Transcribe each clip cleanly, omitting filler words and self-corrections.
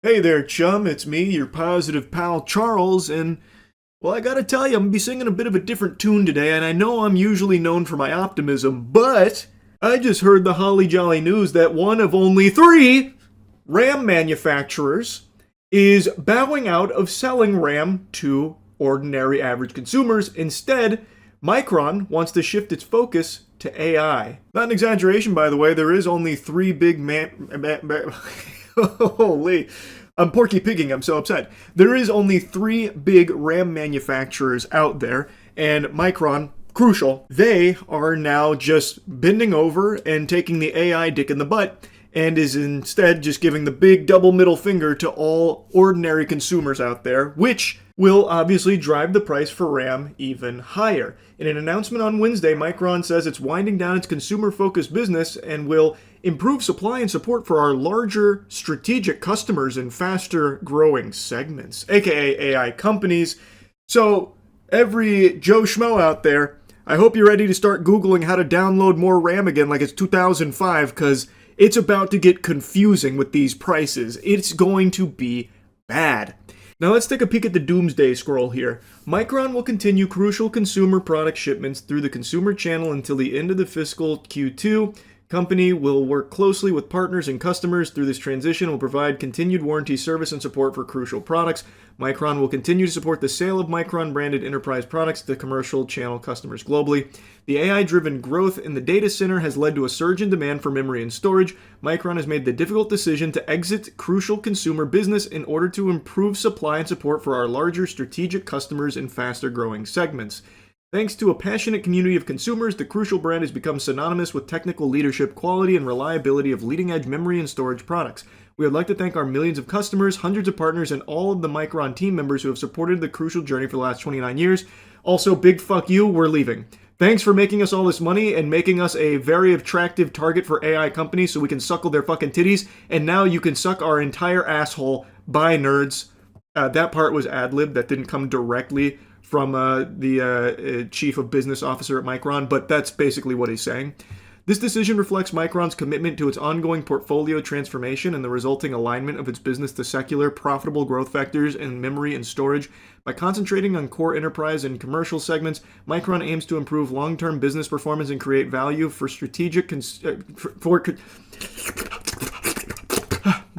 Hey there, chum. It's me, your positive pal Charles, and well, I gotta tell you, I'm gonna be singing a bit of a different tune today, and I know I'm usually known for my optimism, but I just heard the holly jolly news that one of only three RAM manufacturers is bowing out of selling RAM to ordinary average consumers. Instead, Micron wants to shift its focus to AI. Not an exaggeration, by the way, there is only three big Holy. I'm porky pigging, I'm so upset. There is only three big RAM manufacturers out there, and Micron, crucial, they are now just bending over and taking the AI dick in the butt, and is instead just giving the big double middle finger to all ordinary consumers out there, which will obviously drive the price for RAM even higher. In an announcement on Wednesday, Micron says it's winding down its consumer-focused business and will improve supply and support for our larger strategic customers in faster-growing segments, aka AI companies. So, every Joe Schmo out there, I hope you're ready to start Googling how to download more RAM again like it's 2005, because it's about to get confusing with these prices. It's going to be bad. Now let's take a peek at the doomsday scroll here. Micron will continue crucial consumer product shipments through the consumer channel until the end of the fiscal Q2. Company will work closely with partners and customers through this transition and will provide continued warranty service and support for crucial products. Micron will continue to support the sale of Micron-branded enterprise products to commercial channel customers globally. The AI-driven growth in the data center has led to a surge in demand for memory and storage. Micron has made the difficult decision to exit crucial consumer business in order to improve supply and support for our larger strategic customers in faster-growing segments. Thanks to a passionate community of consumers, the Crucial brand has become synonymous with technical leadership, quality, and reliability of leading-edge memory and storage products. We would like to thank our millions of customers, hundreds of partners, and all of the Micron team members who have supported the Crucial journey for the last 29 years. Also, big fuck you, we're leaving. Thanks for making us all this money and making us a very attractive target for AI companies so we can suckle their fucking titties, and now you can suck our entire asshole. Bye, nerds. That part was ad-lib. That didn't come directly from the chief of business officer at Micron, but that's basically what he's saying. This decision reflects Micron's commitment to its ongoing portfolio transformation and the resulting alignment of its business to secular, profitable growth vectors in memory and storage. By concentrating on core enterprise and commercial segments, Micron aims to improve long-term business performance and create value for strategic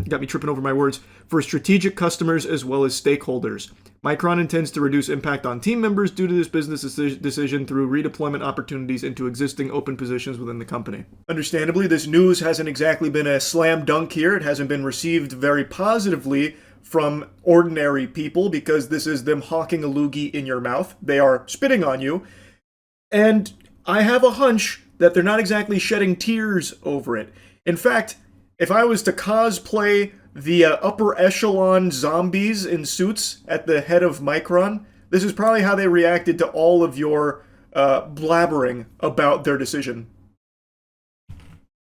got me tripping over my words, for strategic customers as well as stakeholders. Micron intends to reduce impact on team members due to this business decision through redeployment opportunities into existing open positions within the company. Understandably, this news hasn't exactly been a slam dunk here. It hasn't been received very positively from ordinary people because this is them hawking a loogie in your mouth. They are spitting on you. And I have a hunch that they're not exactly shedding tears over it. In fact, if I was to cosplay the upper echelon zombies in suits at the head of Micron, this is probably how they reacted to all of your blabbering about their decision.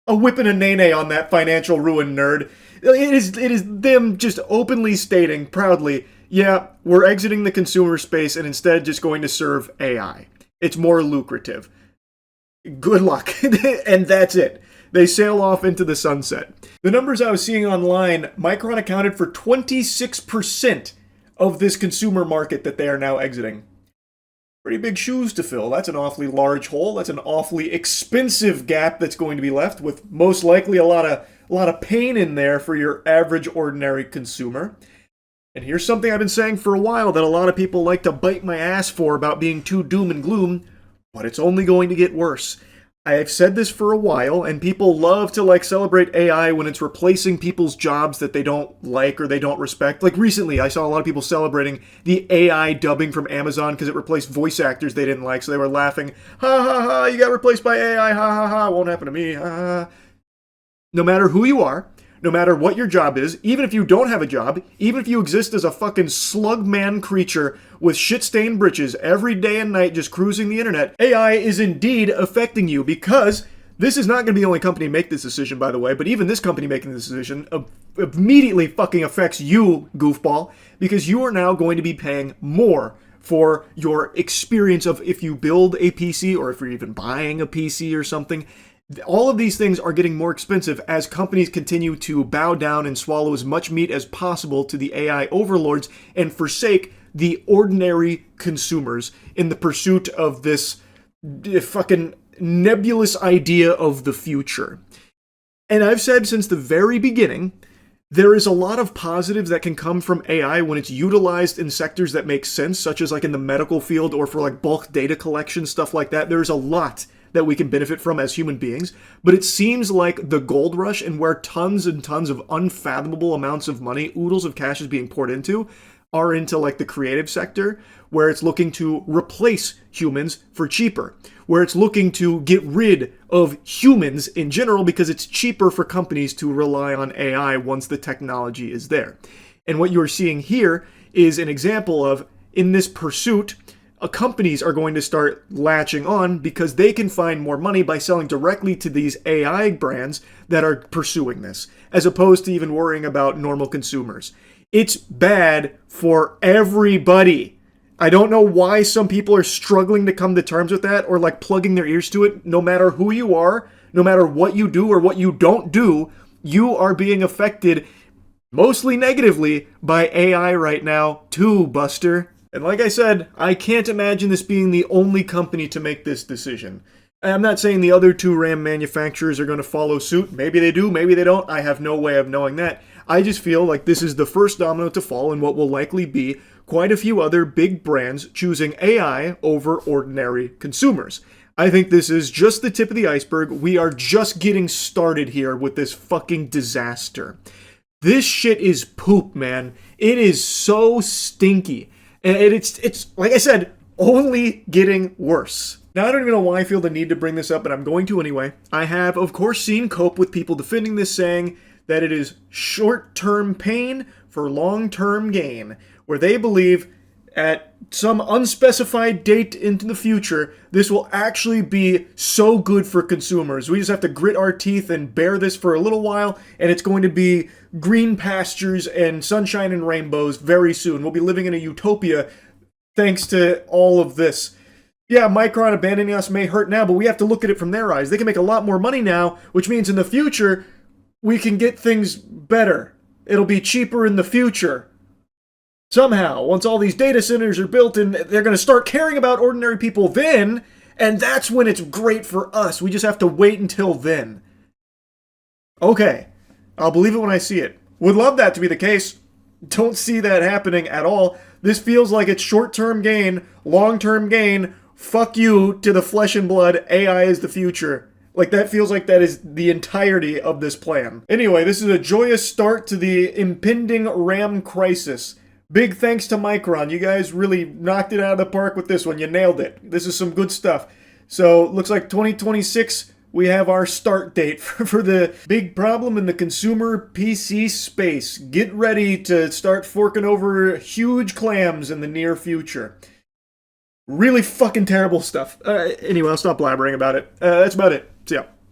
A whip and a nay-nay on that financial ruin, nerd. It is them just openly stating proudly, yeah, we're exiting the consumer space and instead just going to serve AI. It's more lucrative. Good luck. And that's it. They sail off into the sunset. The numbers I was seeing online, Micron accounted for 26% of this consumer market that they are now exiting. Pretty big shoes to fill. That's an awfully large hole. That's an awfully expensive gap that's going to be left with most likely a lot of pain in there for your average ordinary consumer. And here's something I've been saying for a while that a lot of people like to bite my ass for about being too doom and gloom, but it's only going to get worse. I have said this for a while, and people love to celebrate AI when it's replacing people's jobs that they don't like or they don't respect. Like recently, I saw a lot of people celebrating the AI dubbing from Amazon because it replaced voice actors they didn't like, so they were laughing, ha ha ha, you got replaced by AI, ha ha ha, won't happen to me, ha ha. No matter who you are, no matter what your job is, even if you don't have a job, even if you exist as a fucking slug-man creature with shit-stained britches every day and night just cruising the internet, AI is indeed affecting you because this is not going to be the only company to make this decision, by the way, but even this company making this decision immediately fucking affects you, goofball, because you are now going to be paying more for your experience of if you build a PC or if you're even buying a PC or something. All of these things are getting more expensive as companies continue to bow down and swallow as much meat as possible to the AI overlords and forsake the ordinary consumers in the pursuit of this fucking nebulous idea of the future. And I've said since the very beginning, there is a lot of positives that can come from AI when it's utilized in sectors that make sense, such as like in the medical field or for like bulk data collection, stuff like that. There's a lot that we can benefit from as human beings, but it seems like the gold rush and where tons and tons of unfathomable amounts of money, oodles of cash is being poured into, are into like the creative sector, where it's looking to replace humans for cheaper, where it's looking to get rid of humans in general because it's cheaper for companies to rely on AI once the technology is there. And what you're seeing here is an example of, in this pursuit, companies are going to start latching on because they can find more money by selling directly to these AI brands that are pursuing this, as opposed to even worrying about normal consumers. It's bad for everybody. I don't know why some people are struggling to come to terms with that or like plugging their ears to it. No matter who you are, no matter what you do or what you don't do, you are being affected mostly negatively by AI right now too, Buster. And like I said, I can't imagine this being the only company to make this decision. I'm not saying the other two RAM manufacturers are going to follow suit. Maybe they do, maybe they don't. I have no way of knowing that. I just feel like this is the first domino to fall in what will likely be quite a few other big brands choosing AI over ordinary consumers. I think this is just the tip of the iceberg. We are just getting started here with this fucking disaster. This shit is poop, man. It is so stinky. And it's like I said, only getting worse. Now, I don't even know why I feel the need to bring this up, but I'm going to anyway. I have, of course, seen cope with people defending this, saying that it is short-term pain for long-term gain, where they believe at some unspecified date into the future, this will actually be so good for consumers. We just have to grit our teeth and bear this for a little while, and it's going to be green pastures and sunshine and rainbows very soon. We'll be living in a utopia thanks to all of this. Yeah, Micron abandoning us may hurt now, but we have to look at it from their eyes. They can make a lot more money now, which means in the future, we can get things better. It'll be cheaper in the future. Somehow, once all these data centers are built and they're going to start caring about ordinary people then, and that's when it's great for us. We just have to wait until then. Okay, I'll believe it when I see it. Would love that to be the case. Don't see that happening at all. This feels like it's short-term gain, long-term gain. Fuck you to the flesh and blood. AI is the future. Like, that feels like that is the entirety of this plan. Anyway, this is a joyous start to the impending RAM crisis. Big thanks to Micron. You guys really knocked it out of the park with this one. You nailed it. This is some good stuff. So, looks like 2026, we have our start date for the big problem in the consumer PC space. Get ready to start forking over huge clams in the near future. Really fucking terrible stuff. Anyway, I'll stop blabbering about it. That's about it. See ya.